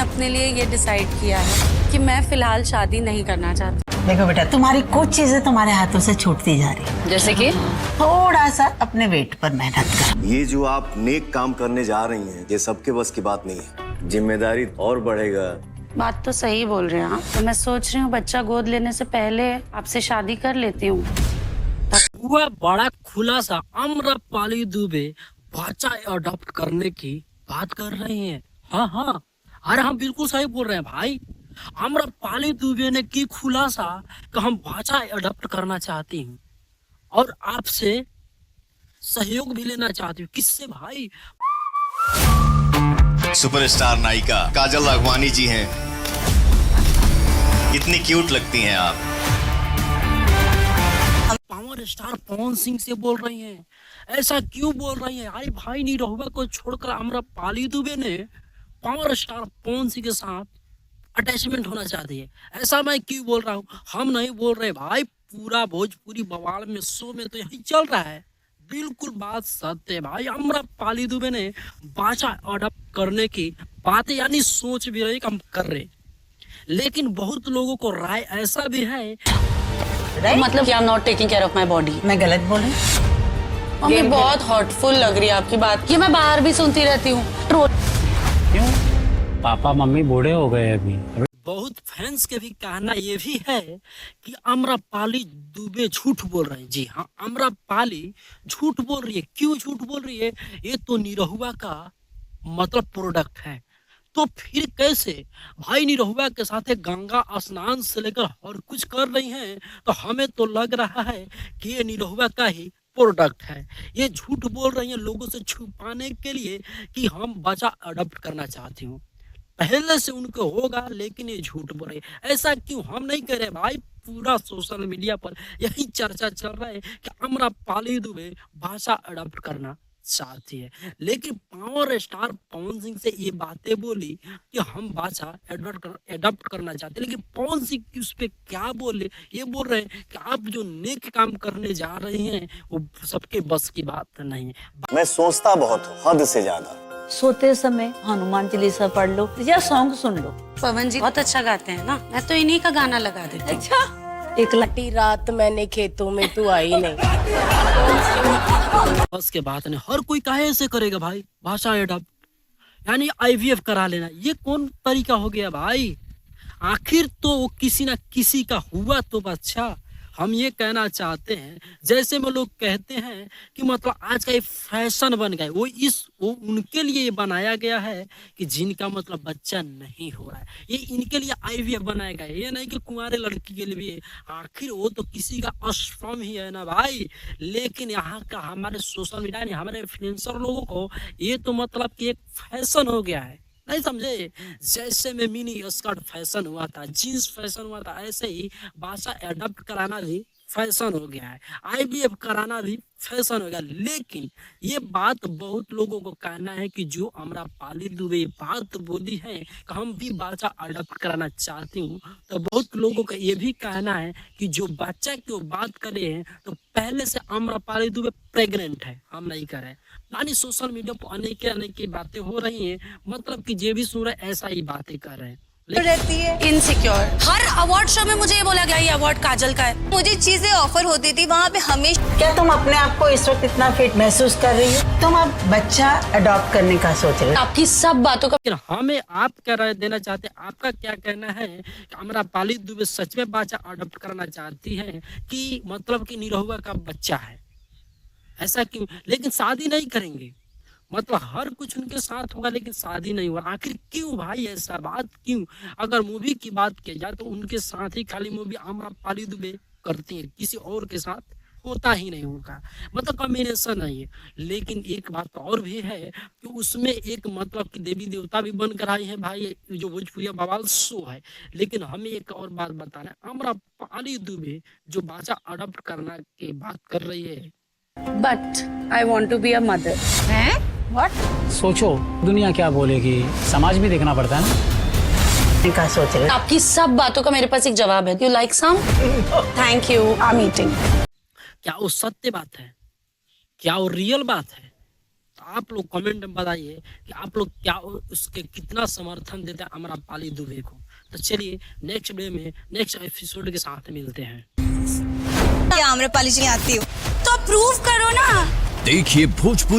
अपने लिए ये डिसाइड किया है कि मैं फिलहाल शादी नहीं करना चाहती। देखो बेटा, तुम्हारी कुछ चीजें तुम्हारे हाथों से छूटती जा रही है। जैसे कि थोड़ा सा अपने वेट पर मेहनत कर। ये जो आप नेक काम करने जा रही हैं, ये सबके बस की बात नहीं है। जिम्मेदारी और बढ़ेगा। बात तो सही बोल रहे हैं आप। तो मैं सोच रही हूँ बच्चा गोद लेने से पहले आपसे शादी कर लेती हूँ। हुआ बड़ा खुलासा, आम्रपाली दुबे बच्चा अडॉप्ट करने की बात कर रही हैं। हाँ, अरे हम बिल्कुल सही बोल रहे हैं भाई। आम्रपाली दुबे ने की खुलासा कि हम बच्चा अडॉप्ट करना चाहती हूँ और आपसे सहयोग भी लेना चाहती हूँ। किससे भाई? सुपरस्टार नायिका काजल राघवानी जी हैं। कितनी क्यूट लगती हैं आप। पावर स्टार पवन सिंह से बोल रही हैं। ऐसा क्यों बोल रही हैं? अरे भाई निरहुआ को छोड़कर आम्रपाली दुबे ने पावर स्टार पवन सिंह के साथ अटैचमेंट होना चाहती है। ऐसा मैं क्यों बोल रहा हूँ? हम नहीं बोल रहे भाई, पूरा भोजपुरी बवाल में शो में तो यही चल रहा है। बिल्कुल बात सत्य है भाई। आम्रपाली दुबे ने बच्चा अडॉप्ट करने की बातें यानी सोच भी रहे, हम कर रहे, लेकिन बहुत लोगों को राय ऐसा भी है तो मतलब कि I am not taking care of my body. मैं गलत बोल रही? मम्मी बहुत हॉटफुल लग रही है आपकी बात। ये मैं बाहर भी सुनती रहती हूँ। क्यों? पापा मम्मी बूढ़े हो गए अभी। बहुत फैंस के भी कहना ये भी है कि आम्रपाली दुबे झूठ बोल रहे हैं। जी हाँ, आम्रपाली झूठ बोल रही है। क्यों झूठ बोल रही है? ये तो निरहुआ का मतलब प्रोडक्ट है, तो फिर कैसे भाई? निरहुआ के साथ गंगा स्नान से लेकर हर कुछ कर रही हैं, तो हमें तो लग रहा है कि ये निरहुआ का ही प्रोडक्ट है। ये झूठ बोल रही हैं लोगों से छुपाने के लिए कि हम बच्चा अडॉप्ट करना चाहती हूँ। पहले से उनको होगा, लेकिन ये झूठ बोल रही है। ऐसा क्यों? हम नहीं कह रहे भाई, पूरा सोशल मीडिया पर यही चर्चा चल रहा है कि आम्रपाली दुबे भाषा अडॉप्ट करना चाहती है। लेकिन पावर स्टार पवन सिंह से ये बातें बोली कि हम भाषा अडॉप्ट करना चाहते हैं, लेकिन पवन सिंह उस पे क्या बोले? ये बोल रहे हैं कि आप जो नेक काम करने जा रहे हैं वो सबके बस की बात नहीं है। मैं सोचता बहुत हूँ, हद से ज्यादा। सोते समय हनुमान चालीसा पढ़ लो या सॉन्ग सुन लो। पवन जी बहुत अच्छा गाते हैं ना, मैं तो इन्हीं का गाना लगा देती हूँ। अच्छा, एक लटी रात मैंने खेतों में तू आई नहीं। बस के बात नहीं। हर कोई काहे ऐसे करेगा भाई? भाषा अडॉप्ट यानी IVF करा लेना, ये कौन तरीका हो गया भाई? आखिर तो वो किसी ना किसी का हुआ तो अच्छा। हम ये कहना चाहते हैं, जैसे में लोग कहते हैं कि मतलब आज का ये फैशन बन गया, वो उनके लिए ये बनाया गया है कि जिनका मतलब बच्चा नहीं हो रहा है। ये इनके लिए IVF बनाया गया है, ये नहीं कि कुंवारे लड़की के लिए भी है। आखिर वो तो किसी का स्पर्म ही है ना भाई। लेकिन यहाँ का हमारे सोशल मीडिया ने हमारे इन्फ्लुएंसर लोगों को ये तो मतलब कि एक फैशन हो गया है, नहीं समझे? जैसे में मिनी स्कर्ट फैशन हुआ था, जीन्स फैशन हुआ था, ऐसे ही भाषा अडॉप्ट कराना भी फैशन हो गया है, IVF कराना भी फैशन हो गया। लेकिन ये बात बहुत लोगों को कहना है कि जो आम्रपाली दुबे बात बोली है कि हम भी बच्चा अडॉप्ट कराना चाहती हूँ, तो बहुत लोगों का ये भी कहना है कि जो बच्चा की बात करे हैं तो पहले से आम्रपाली दुबे प्रेग्नेंट है, हम नहीं करें। यानी सोशल मीडिया पर अनेक बातें हो रही हैं, मतलब कि जे भी सुन रहे ऐसा ही बातें कर रहे हैं। रहती है इनसिक्योर। हर अवार्ड शो में मुझे ये बोला गया ये अवार्ड काजल का है। मुझे चीजें ऑफर होती थी वहाँ पे हमेशा। क्या तुम अपने आप को इस वक्त इतना फिट महसूस कर रही हो? तुम अब बच्चा अडॉप्ट करने का सोच रहे हो? आपकी सब बातों का लेकिन हमें आप क्या राय देना चाहते हैं? आपका क्या कहना है कि आम्रपाली दुबे सच में बच्चा अडॉप्ट करना चाहती है कि मतलब कि निरहुआ का बच्चा है? ऐसा क्यों? लेकिन शादी नहीं करेंगे, मतलब हर कुछ उनके साथ होगा लेकिन शादी नहीं हुआ। आखिर क्यों भाई? ऐसा बात क्यों? अगर मूवी की बात की जाए तो उनके साथ ही खाली मूवी आम्रपाली दुबे करती है, किसी और के साथ होता ही नहीं उनका, मतलब कॉम्बिनेशन नहीं है। लेकिन एक बात और भी है कि उसमें एक मतलब कि देवी देवता भी बनकर आए हैं भाई, जो भोजपुरिया बवाल शो है। लेकिन हमें एक और बात बता रहे हैं, आम्रपाली दुबे जो बच्चा अडॉप्ट करना की बात कर रही है, but I want to be a mother. हैं? What? सोचो दुनिया क्या बोलेगी, समाज भी देखना पड़ता है ना। का सोच रहे हो? आपकी सब बातों का मेरे पास एक जवाब है। You like some? Thank you, I am eating. क्या वो सत्य बात है? क्या वो रियल बात है? आप लोग कमेंट में बताइए कि आप लोग क्या उसके कितना समर्थन देते हैं आम्रपाली दुबे को। तो चलिए नेक्स्ट वीडियो में नेक्स्ट एपिसोड के साथ मिलते हैं। क्या आम्रपाली जी आती हो तो प्रूव करो ना। देखिए भोजपुरी